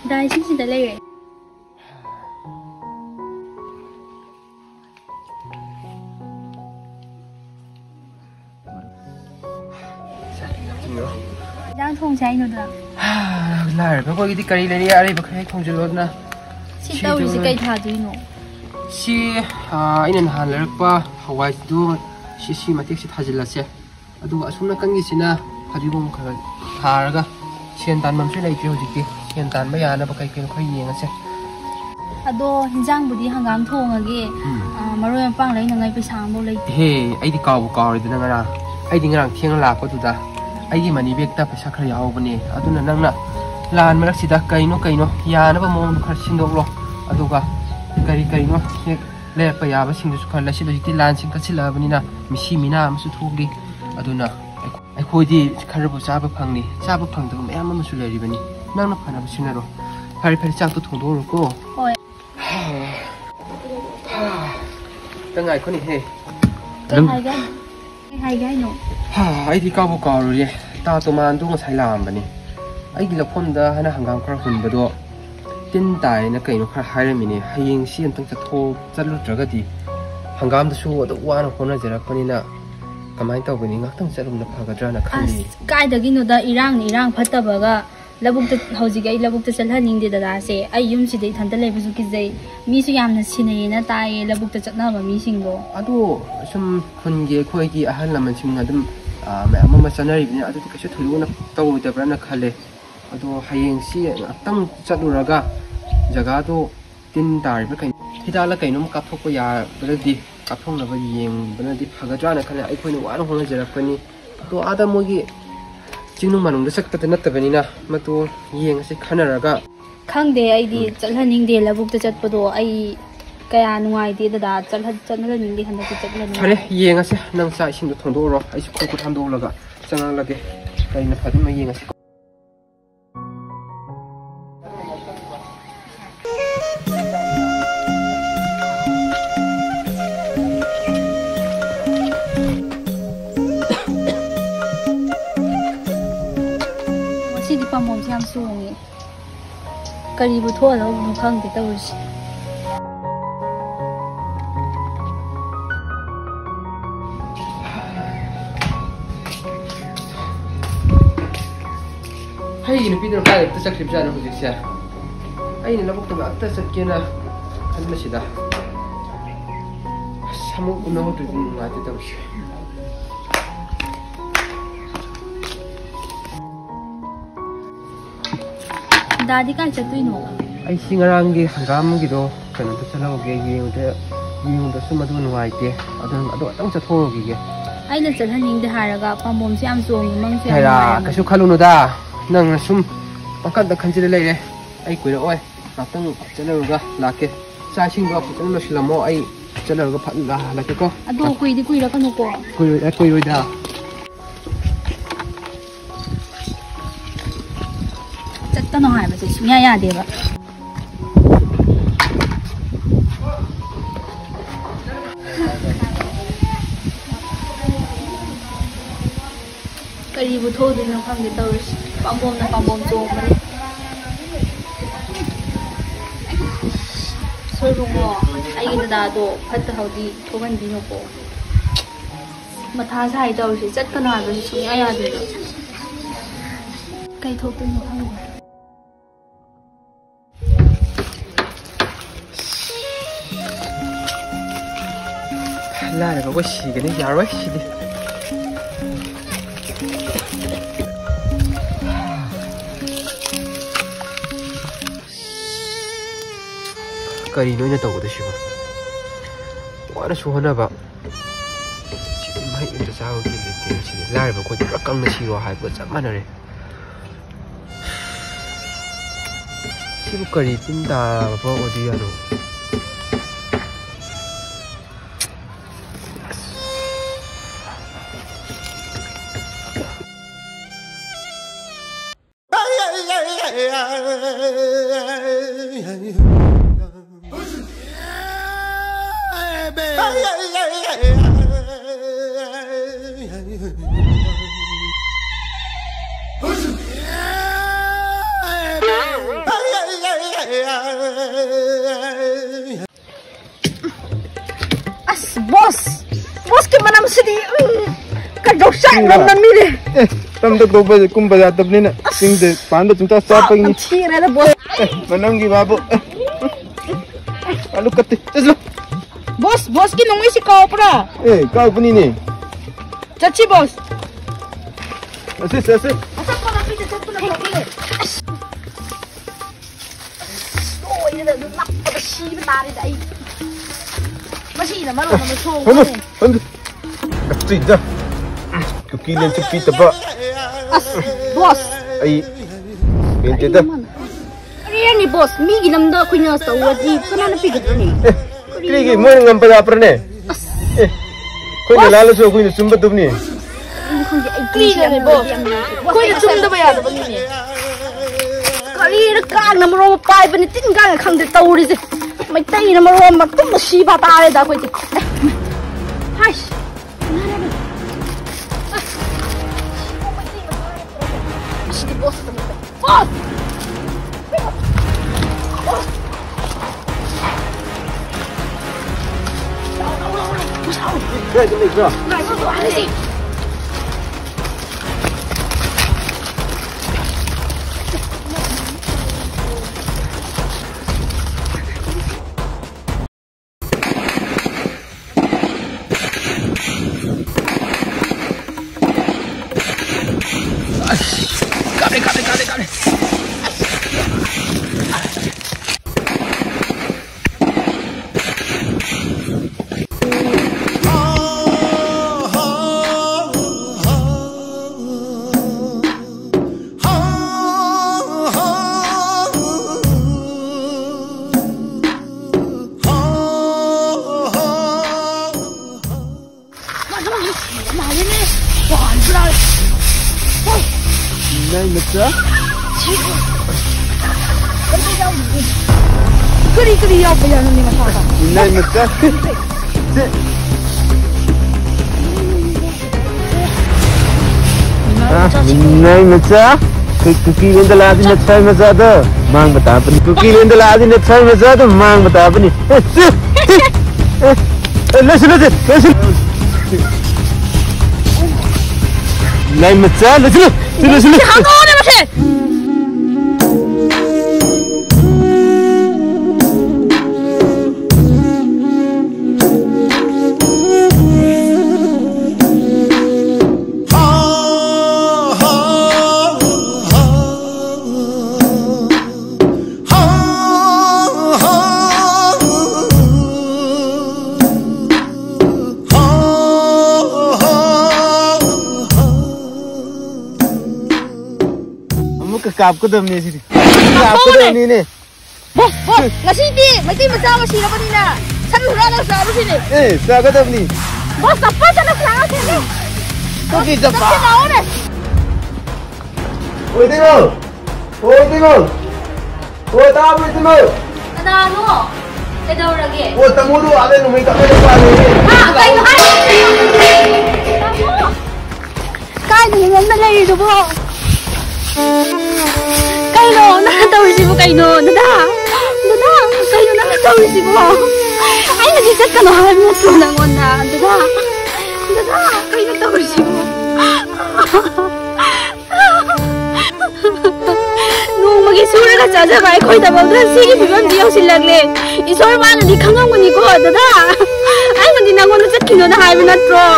Dai sih dah leh. Jangan thong cai nu dah. Lai, bapak kita kari lari hari bakai thong jelot na. Si tahu si kai thah tu ino. Si ini nah lari pa Hawaii tu si mati si thah jelas ya. Aduh asumna kan gisi na hari bom kara tharaga. Sian tan mam sih lagi jauh jadi. Sian tan bayar na bakai kau kau yang aja. Aduh hinjang budi hanggam thong lagi. Maru yang pang lagi nangai pisang boleh. Hei, ai di kau itu nangara. Ai di ngarang tiang lap tu dah. Ai mani beg ta paisa khar yaw bani aduna nangna lan marak sida kaino ya na ba mong khar sindok lo aduga kari no he le pa ya ba sing su khar la si do ti lan sing ka sila bani na misi mina am su thugi aduna ai khoi di khar bu cha ba phangni cha ba phang da mayam am su le ri bani nangna phana ba sing na ro phari chak to thong do ro ko hoi tangai ko ni he hai gai no ai di kau ro ye ta to man du ngai lam bani ai gi laphom da hana hangam khar hun ba do tin tai na kai no khar haire mini hayeng si antang cha tho chalu traga di hangam da su da wa na khona jara pani na kamai taw bani ngak tang chalum na phaga dra na khali kai da gi no da irang phata baga labuk ta hauji gai labuk ta chalha ning de da se ai yum si dei thanda lebu su ki jai mi su yam na sinai na tai labuk ta chatna ba mi sing do adu sum khun ge khoi gi ahal laman sing na dum mama sanari bini adu kasu thulu na taw da brana khale adu hayeng si atang chaluraga jaga do tin dar ba kai hidala kai num kapthok pa ya bradi kapthong na ba yeng bradi phaga jana khale ai khoi ni wa hona jara pani to ada mogi chingnu manung da sakta na tabani na matu yeng se khanaraga khangde ai di chalhaning de labuk ta chatpado ai kaya nuai de da chalhaning de handa chatlaning thare yeng ase nang sa ising do thongdo ro ai su khu tham do laga changang lage kai na phadi ma yeng ase pamom siam sungi kari bu tho lo bu khang de taw si hai ni pidor kai ta sakrip jana hu jiksia ai ni labuk ta ta sakkena kan masida samu uno tu ma ta taw si Dadi kan chatui no ai singarang gi hangam gi do kan ta chalo ge yeng da suma du nuai te adu tang chatho gi ge ai la chalhaning de haraga pamom siam song mang siam hai ra kasu khalunu da nang sum pakat da khanjile lai re ai kuira oi natang chalaruga lake sa sing do putang no silamo ai chalaruga phat la lake ko adu kuira kanu ko kuiroi da chatta no hai ba se sunya ya de ba kari bu tho de na phang de taw pambom chong ba ni soi ru mo ai gi da do phat ha di thoban di no ko matha sai taw si chat kana ba si sunya ya de kai thok tu no phang lai ba ko si ga ni yaroi si di kari no ina taw da shi ba wala su hana ba si mai inda sa gi le te si lai ba ko di rakang na si ro hai ba chap manare si bu kari tin da ba odi ano As boss ke manam sidi kadok sak rom na mire tam da ko ba kum ba tab ni na sing de pan da chunta sa pa ni chi re boss manam gi babu alu katte chalo boss ki nong isi ka opra ka puni ni chachi boss ase ase asa pa na pide tat na oi da nak pa shi ba tare dai masi na maro na so Hanu Kapti dah Kuki len cepi tebak boss Ai Bente dah Ni boss mi ginam da kunya sa wadi kana na pigat ni Krigi mo ngam pa apra ne Ko ni lalo so ko ni sumba dub ni Krigi ni boss ko ni sumda ba ya da ni kari ra ka na maro pai ba ni tin ga khang de tawri je mai tai na maro ma tum shi ba ta re da ko ti hai boss boss Kaya ni bro Kare. Nay macam Keri apa yang ni masalah? Nay macam Nay macam Kuki yang telah di net saya macam tu Mang betapa ni Kuki yang telah di net saya macam tu Mang betapa ni Listen Nay macam listen Hang on ni macam Kap ko dam ni sini. Kap ko dam ni ni. Boss, ngasi di, mesti macam apa sih apa ni na? San hura na sa apa sini? Sa ko dam ni. Boss, apa sana sa sini? Ko ki japa. Sa na ni. Oi tinggal. Oi tahu tinggal. Ada ano? Ada orang lagi. Oi tamu tu ada numai tak ada apa ni. Kain ni yang nak lagi tu boss. Kaino, nakatawisi mo kaino. Dada, kaino nakatawisi mo. Ay, nag-isat ka na. Alam mo, tulangon na. Dada, kaino nakatawisi mo. Nung mag-isura ka sa sabay ko'y tabawdan. Sige, bibang diyaw silagle. Isor man, hindi kang ang maniko. Dada, ay, hindi na ako nasat kino na haibin na tro.